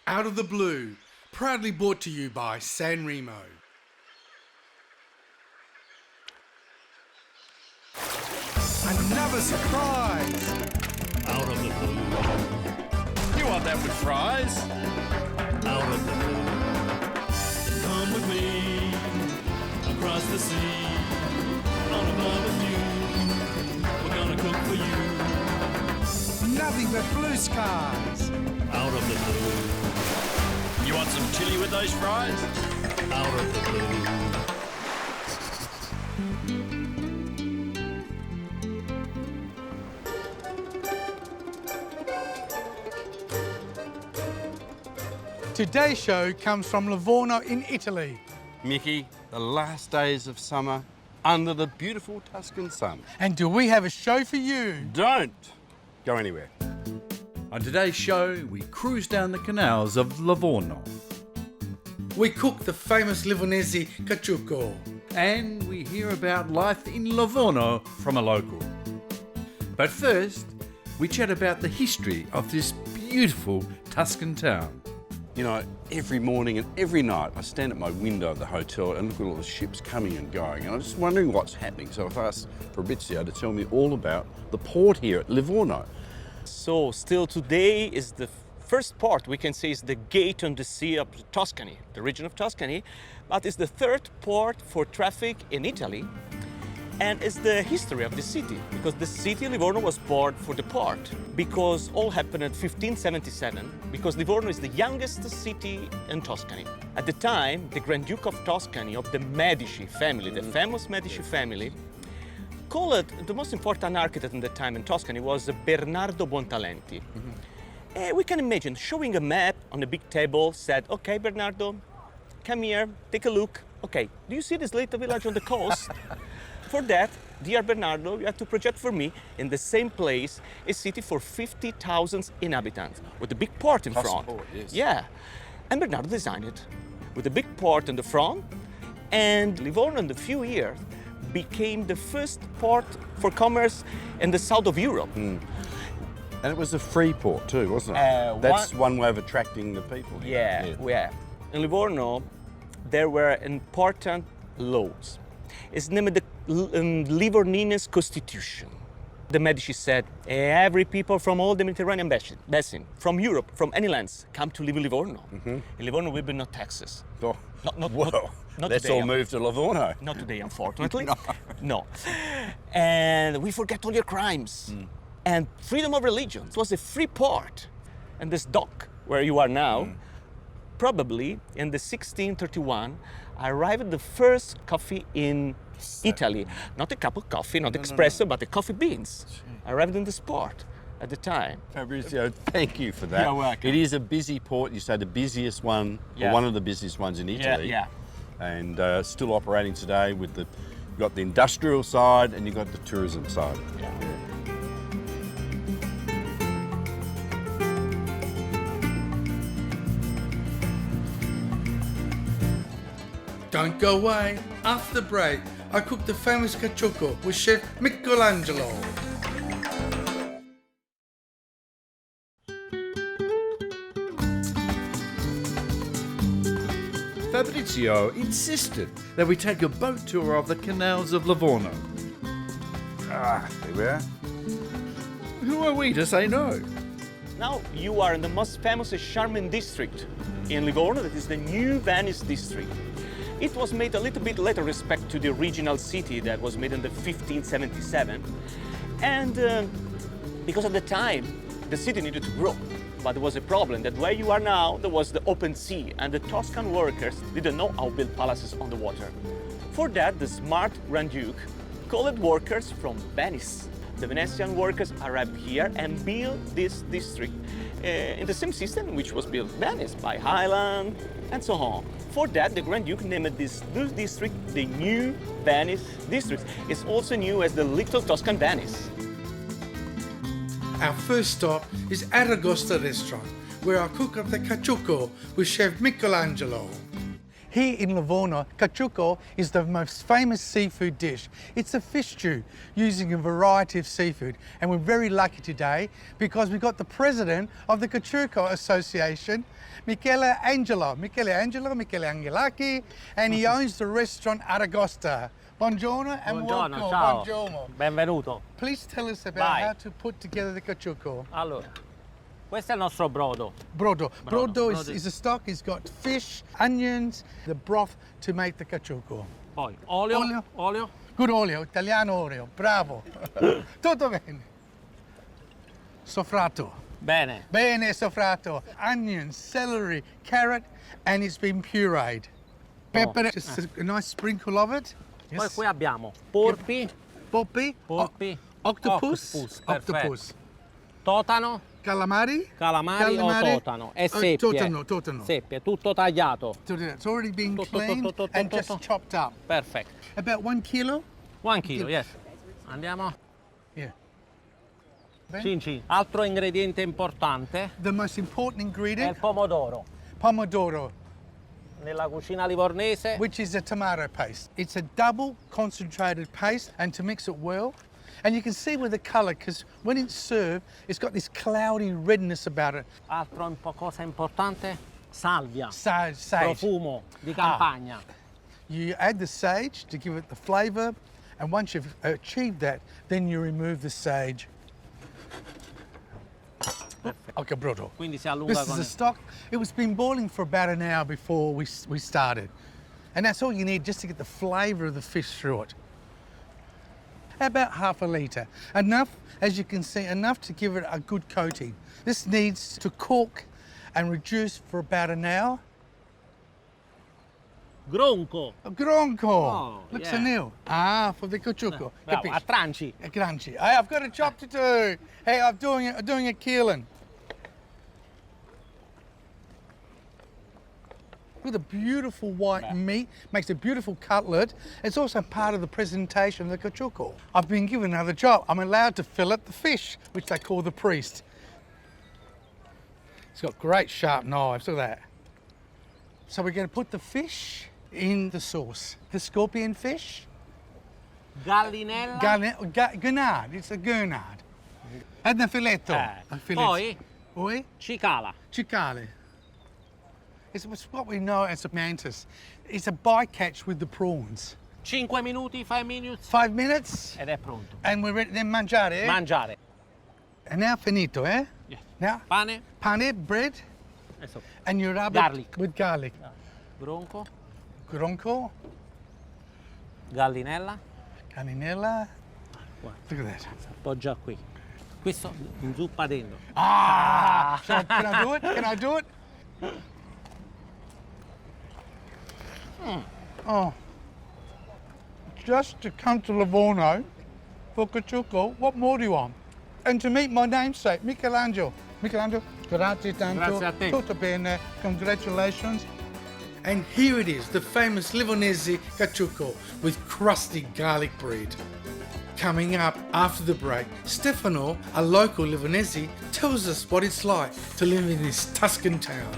Out of the Blue, proudly brought to you by San Remo. Another surprise! Out of the blue. You want that with fries? Out of the blue. Come with me across the sea on a barbecue. We're gonna cook for you. Nothing but blue skies! Out of the blue. You want some chili with those fries? Out of the blue. Today's show comes from Livorno in Italy. Mickey, the last days of summer under the beautiful Tuscan sun. And do we have a show for you? Don't go anywhere. On today's show, we cruise down the canals of Livorno. We cook the famous Livornese Kachuko. And we hear about life in Livorno from a local. But first, we chat about the history of this beautiful Tuscan town. You know, every morning and every night I stand at my window of the hotel and look at all the ships coming and going, and I'm just wondering what's happening. So I've asked Fabrizio to tell me all about the port here at Livorno. So still today is the first port, we can say, is the gate on the sea of Tuscany, the region of Tuscany, but it's the third port for traffic in Italy, and it's the history of the city, because the city Livorno was born for the port, because all happened in 1577, because Livorno is the youngest city in Tuscany. At the time, the Grand Duke of Tuscany, of the Medici family, the famous Medici family, called it, the most important architect in the time in Tuscany was Bernardo Buontalenti. We can imagine showing a map on a big table, said, okay, Bernardo, come here, take a look. Okay, do you see this little village on the coast? For that, dear Bernardo, you have to project for me, in the same place, a city for 50,000 inhabitants, with a big port in front. Port, yes. Yeah, and Bernardo designed it, with a big port in the front, and Livorno in a few years became the first port for commerce in the south of Europe. And it was a free port too, wasn't it? That's one way of attracting the people. Yeah. In Livorno, there were important laws. It's named the Livornese Constitution. The Medici said, every people from all the Mediterranean basin, from Europe, from any lands, come to live in Livorno. In Livorno will be no taxes. Oh, Not let's today, all move to Livorno. Not today, unfortunately. No. And we forget all your crimes. And freedom of religion. It was a free port. And this dock, where you are now, probably in the 1631, arrived the first coffee in Italy. Not a cup of coffee, not espresso, but the coffee beans. Arrived in this port at the time. Fabrizio, thank you for that. You're welcome. It is a busy port. You say the busiest one, or one of the busiest ones in Italy. Yeah. And still operating today with you've got the industrial side and you've got the tourism side. Yeah. Don't go away. After the break, I cook the famous Kachuko with Chef Michelangelo. Fabrizio insisted that we take a boat tour of the canals of Livorno. There we are. Who are we to say no? Now you are in the most famous and charming district in Livorno, that is the New Venice district. It was made a little bit later respect to the original city that was made in the 1577. And because at the time, the city needed to grow. But there was a problem that where you are now, there was the open sea, and the Tuscan workers didn't know how to build palaces on the water. For that, the smart Grand Duke called workers from Venice. The Venetian workers arrived here and built this district in the same system in which was built Venice, by Highland, and so on. For that, the Grand Duke named this new district the New Venice district. It's also known as the Little Tuscan Venice. Our first stop is Aragosta restaurant, where I cook up the Kachuko with Chef Michelangelo. Here in Livorno, Kachuko is the most famous seafood dish. It's a fish stew using a variety of seafood. And we're very lucky today because we've got the president of the Kachuko Association, Michele Angelaki, and he owns the restaurant Aragosta. Buongiorno and welcome. Ciao. Buongiorno. Benvenuto. Please tell us about Vai. how to put together the Kachuko. Allora, questo è il nostro brodo. Brodo. Brodo Brodo. is a stock. It's got fish, onions, the broth to make the Kachuko. Poi olio. Good olio, italiano olio. Bravo. Tutto bene. Sofrato. Bene. Bene sofrato. Onions, celery, carrot, and it's been pureed. Pepper, just a nice sprinkle of it. Poi Yes. qui abbiamo porpi, Poppy. Octopus, perfetto. Octopus. totano, Calamari. calamari o totano e seppie. Totano. Seppie, tutto tagliato. It's already been cleaned Tutto, and just chopped up. Perfetto. About 1 kilo. 1 chilo, yes. Andiamo. Yeah. Bene. Cinci. Altro ingrediente importante The most important è il ingredient, pomodoro. pomodoro, Nella cucina livornese which is a tomato paste. It's a double concentrated paste, and to mix it well, and you can see with the color, because when it's served, it's got this cloudy redness about it. cosa importante? Salvia. Sage. Profumo di campagna. You add the sage to give it the flavor, and once you've achieved that, then you remove the sage. Okay, brodo. Quindi si allunga This is con the stock. It was been boiling for about an hour before we started. And that's all you need just to get the flavour of the fish through it. About half a litre. Enough, as you can see, enough to give it a good coating. This needs to cook and reduce for about an hour. Gronco. Gronco. Oh, Looks yeah. a new. For the Kachuko. Bravo, a tranci. Crunchy. Hey, I've got a job to do. Hey, I'm doing a keeling. With a beautiful white meat, makes a beautiful cutlet. It's also part of the presentation of the Kachuko. I've been given another job. I'm allowed to fillet the fish, which they call the priest. It's got great sharp knives, look at that. So we're going to put the fish in the sauce. The scorpion fish. Gallinella. Gurnard, it's a gurnard. And the filetto. A fillet. Poi? Cicala. Cicale. It's what we know as a mantis. It's a bycatch with the prawns. 5 minuti, 5 minutes 5 minutes, ed è pronto. and we're ready to mangiare. Eh? Mangiare. And now finito, eh? Yes. Now, Pane. pane, bread, Adesso and you rub Garlic. it with garlic. Gronco, Gronco, gallinella. caninella. Guarda, Look at that. appoggia qui. Questo in zuppa dentro. Can I do it? Can I do it? Oh. Just to come to Livorno for Kachuko, what more do you want? And to meet my namesake, Michelangelo. Michelangelo, grazie tanto. Grazie a te. Tutto bene. Congratulations. And here it is, the famous Livornese Kachuko with crusty garlic bread. Coming up after the break, Stefano, a local Livornese, tells us what it's like to live in this Tuscan town.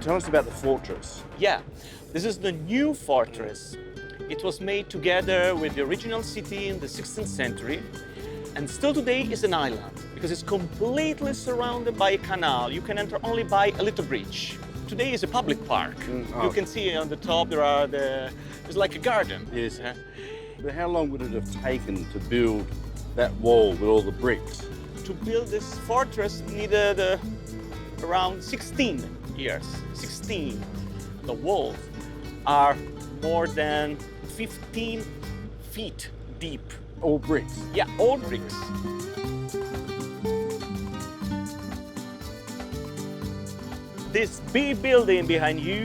Tell us about the fortress. Yeah, this is the new fortress. It was made together with the original city in the 16th century, and still today is an island because it's completely surrounded by a canal. You can enter only by a little bridge. Today is a public park. You can see on the top there's like a garden. Yes. But how long would it have taken to build that wall with all the bricks? To build this fortress needed around 16 years. 16. The walls are more than 15 feet deep. All bricks. Yeah, all bricks. This big building behind you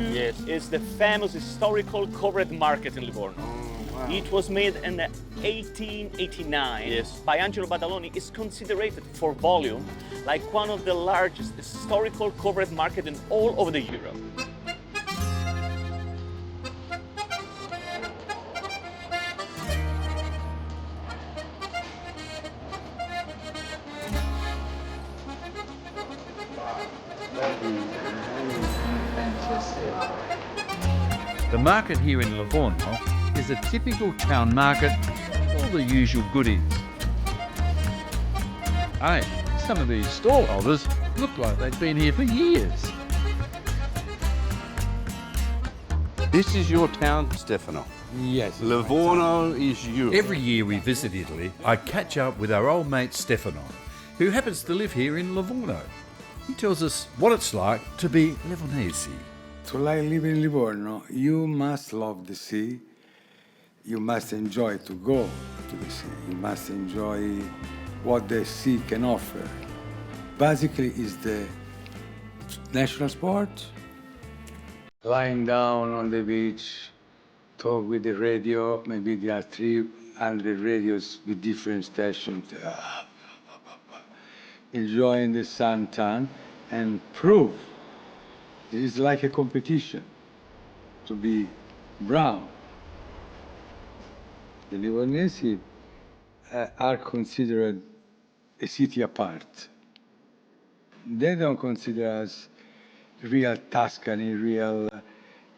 is the famous historical covered market in Livorno. Oh, wow. It was made in 1889 Yes. by Angelo Badaloni. It's considered for volume like one of the largest historical covered market in all over the Europe. The market here in Livorno is a typical town market with all the usual goodies. Hey, some of these stallholders look like they've been here for years. This is your town, Stefano. Yes. Livorno is you. Every year we visit Italy, I catch up with our old mate Stefano, who happens to live here in Livorno. He tells us what it's like to be Livornese. To live in Livorno, you must love the sea. You must enjoy to go to the sea. You must enjoy what the sea can offer. Basically, it's the national sport. Lying down on the beach, talk with the radio. Maybe there are 300 radios with different stations. Enjoying the suntan and prove it is like a competition to be brown. The Livornese are considered a city apart. They don't consider us real Tuscany, real.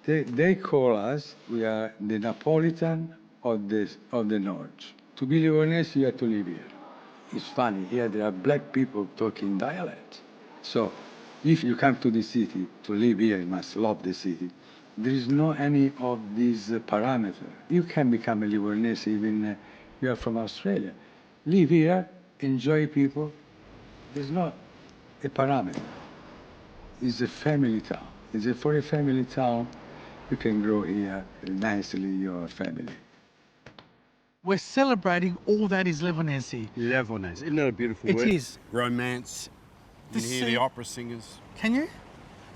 They call us, we are the Napolitan of the north. To be Livornese, you have to live here. It's funny, here there are black people talking dialect. So if you come to the city to live here, you must love the city. There is no any of these parameters. You can become a Livornese even you are from Australia. Live here, enjoy people. There's not a parameter. It's a family town. For a family town, you can grow here nicely, your family. We're celebrating all that is Livornese. Livornese. Isn't that a beautiful It word? is. Romance. You The can hear sea- the opera singers. Can you?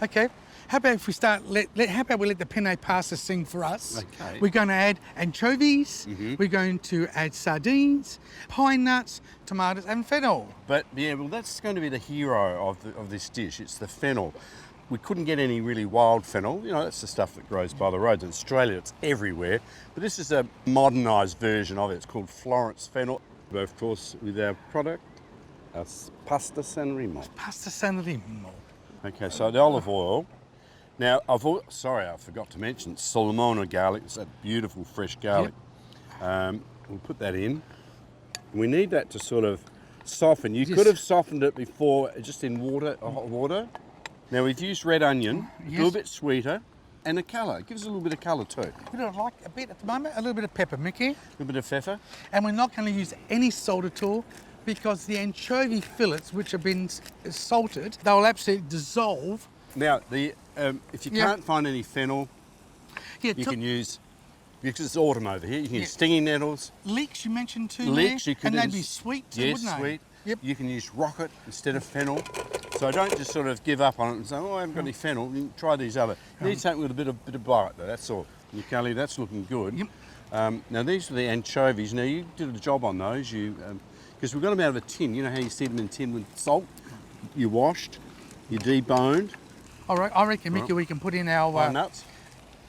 Okay. How about if we start? How about we let the penne pasta sing for us? Okay. We're going to add anchovies. We're going to add sardines, pine nuts, tomatoes, and fennel. But yeah, well, that's going to be the hero of this dish. It's the fennel. We couldn't get any really wild fennel. You know, that's the stuff that grows by the roads. In Australia, it's everywhere. But this is a modernised version of it. It's called Florence fennel. But of course, with our product, our pasta San Remo. Pasta San Remo. Okay, so the olive oil. Now, I forgot to mention Solomona garlic. It's that beautiful fresh garlic. We'll put that in. We need that to sort of soften. You could have softened it before just in water, hot water. Now we've used red onion, a little bit sweeter, and the colour. It gives us a little bit of colour too. We don't like a bit at the moment. A little bit of pepper, Mickey. A little bit of pepper. And we're not going to use any salt at all because the anchovy fillets, which have been salted, they'll absolutely dissolve. Now, if you can't find any fennel, you can use, because it's autumn over here, you can use stinging nettles. Leeks you mentioned too. Leeks, you can and use. they'd be sweet too, Yes, wouldn't they? sweet. Yep. You can use rocket instead of fennel. So don't just sort of give up on it and say, oh, I haven't got any fennel. You can try these other. You need something with a bit of bite though, that's all. And you curly, that's looking good. Yep. Now these are the anchovies. Now you did a job on those. Because we got them out of a tin. You know how you see them in tin with salt? You washed, you deboned. All right, I reckon, Mickey, we can put in our nuts.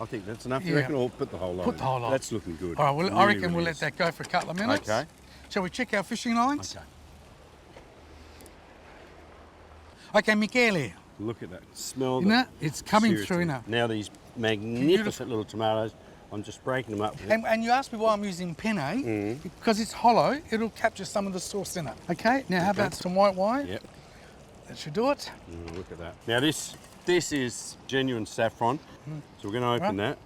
I think that's enough. You yeah. reckon? Or put the whole lot. Put the whole lot. That's looking good. All right, well, Really, I reckon really we'll let is. that go for a couple of minutes. Okay. Shall we check our fishing lines? Okay. Okay, Michele. Look at that. Smell You know, that. it's coming Seriously. through now. Now these magnificent little tomatoes. I'm just breaking them up. And you asked me why I'm using penne, because it's hollow, it'll capture some of the sauce in it. Okay, now how about some white wine? Yep. That should do it. Look at that. Now this is genuine saffron. So we're going to open that.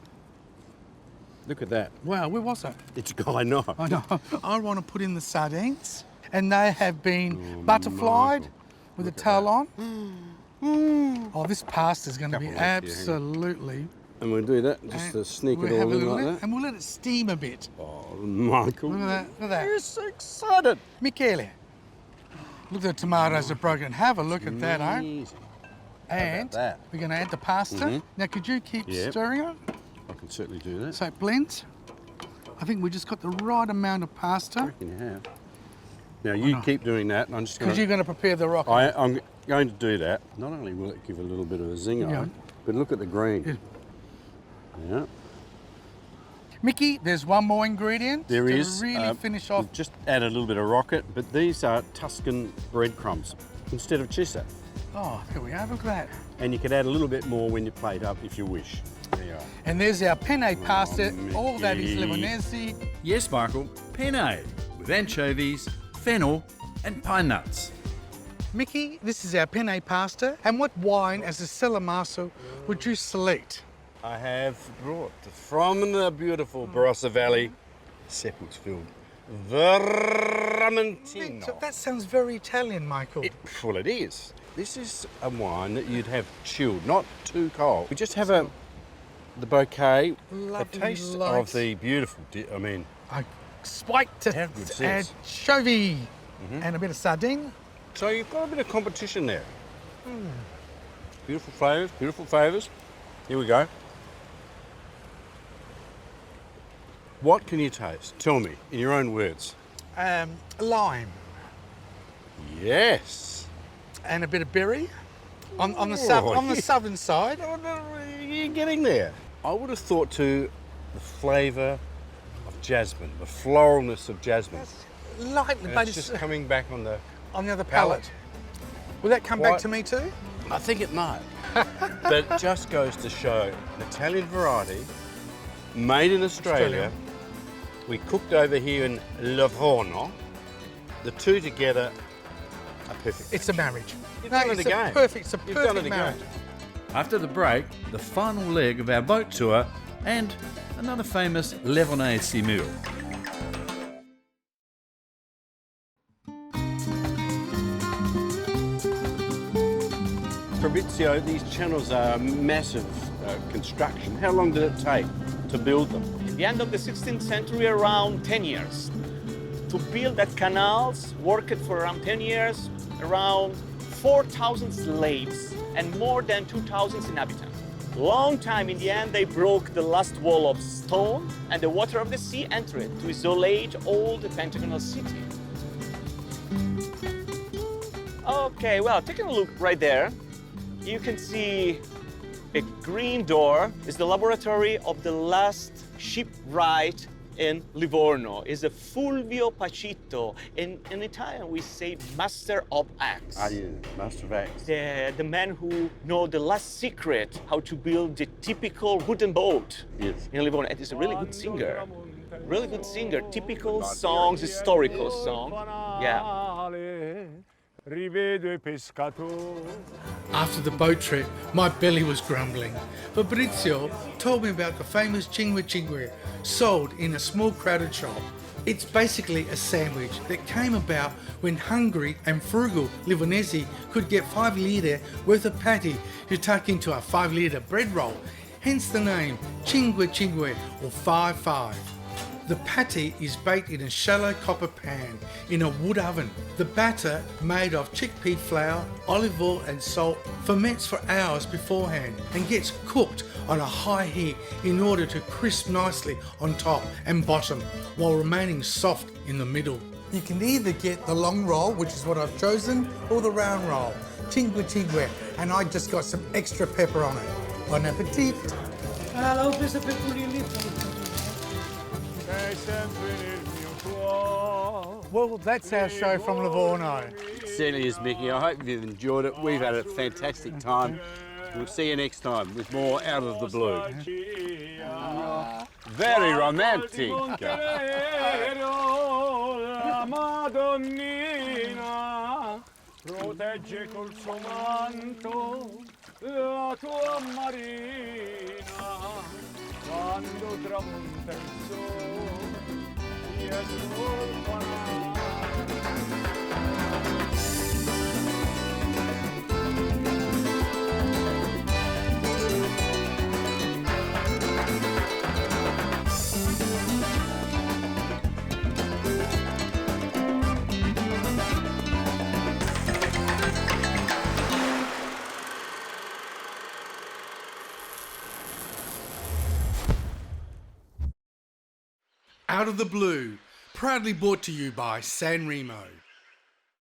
Look at that. Wow, where was it? It's I know. I know. I want to put in the sardines, and they have been butterflied Michael. with Look a at tail that. on. Oh, this pasta's going to be Couple left here, hang on. absolutely. And we'll do that just to sneak it all in like that. And we'll let it steam a bit. Oh, Michael. Look at that. Look at that. You're so excited. Michele, look at the tomatoes are broken. Have a look at that, eh? Amazing. And that? we're going to add the pasta. Now, could you keep Yep. stirring it I can certainly do that. so it blends? I think we just got the right amount of I pasta reckon you have. Now you keep doing that, and I'm just going because you're going to prepare the rocket. I'm going to do that. Not only will it give a little bit of a zinger, Yeah. but look at the green. Yeah. Mickey, there's one more ingredient There to is. really finish off. We've just added a little bit of rocket, but these are Tuscan breadcrumbs instead of chisa. Oh, there we are. Look at that. And you can add a little bit more when you plate up if you wish. There you And there's our penne pasta. All that is Livornese. Yes, Michael, penne with anchovies, fennel, and pine nuts. Mickey, this is our penne pasta. And what wine as a Salamasso would you select? I have brought from the beautiful Barossa Valley, Seppeltsfield, Vermentino. So that sounds very Italian, Michael. Well, it is. This is a wine that you'd have chilled, not too cold. We just have the bouquet, Lovely a taste light. of the beautiful, I spiked to How good is add this? anchovy and a bit of sardine. So you've got a bit of competition there. Beautiful flavours, beautiful flavours. Here we go. What can you taste? Tell me, in your own words. Lime Yes. and a bit of berry on the Oh, yeah. southern side. Oh, no, you're getting there. I would have thought too, the flavour of jasmine, the floralness of jasmine. Lightly, And but it's it's just coming back on the... on the other palate. palate. Will that come back Quite- to me too? I think it might. But it just goes to show an Italian variety, made in Australia. We cooked over here in Livorno. The two together are perfect. It's a marriage. You've done it's it a again. perfect. It's a You've done perfect it again. marriage. After the break, the final leg of our boat tour and another famous Livornese meal. Fabrizio, these channels are massive construction. How long did it take to build them? In the end of the 16th century, around 10 years. To build that canals, worked for around 10 years, around 4,000 slaves and more than 2,000 inhabitants. Long time, in the end, they broke the last wall of stone and the water of the sea entered to isolate all the pentagonal city. Okay, well, taking a look right there, you can see a green door is the laboratory of the last shipwright in Livorno. Is a Fulvio Pacito. In Italian, we say master of acts. Yeah, Master of Acts. The man who know the last secret how to build the typical wooden boat Yes. in Livorno. And he's a really good singer. Really good singer. Typical songs, historical song. Yeah. Rivedo I pescatori. After the boat trip, my belly was grumbling. Fabrizio told me about the famous cinque sold in a small crowded shop. It's basically a sandwich that came about when hungry and frugal Livornese could get 5 lire worth of patty to tuck into a 5 lire bread roll, hence the name cinque or 5-5. The patty is baked in a shallow copper pan in a wood oven. The batter, made of chickpea flour, olive oil and salt, ferments for hours beforehand and gets cooked on a high heat in order to crisp nicely on top and bottom while remaining soft in the middle. You can either get the long roll, which is what I've chosen, or the round roll, cinque, and I just got some extra pepper on it. Bon appetit! Sei sempre nel mio cuore. Well, that's our show from Livorno. It certainly is, Mickey. I hope you've enjoyed it. We've had a fantastic time. We'll see you next time with more Out of the Blue. Very romantic. La Madonnina protegge col suo manto la tua marina quando tramonta il sole dietro il fanale. Out of the Blue, proudly brought to you by San Remo.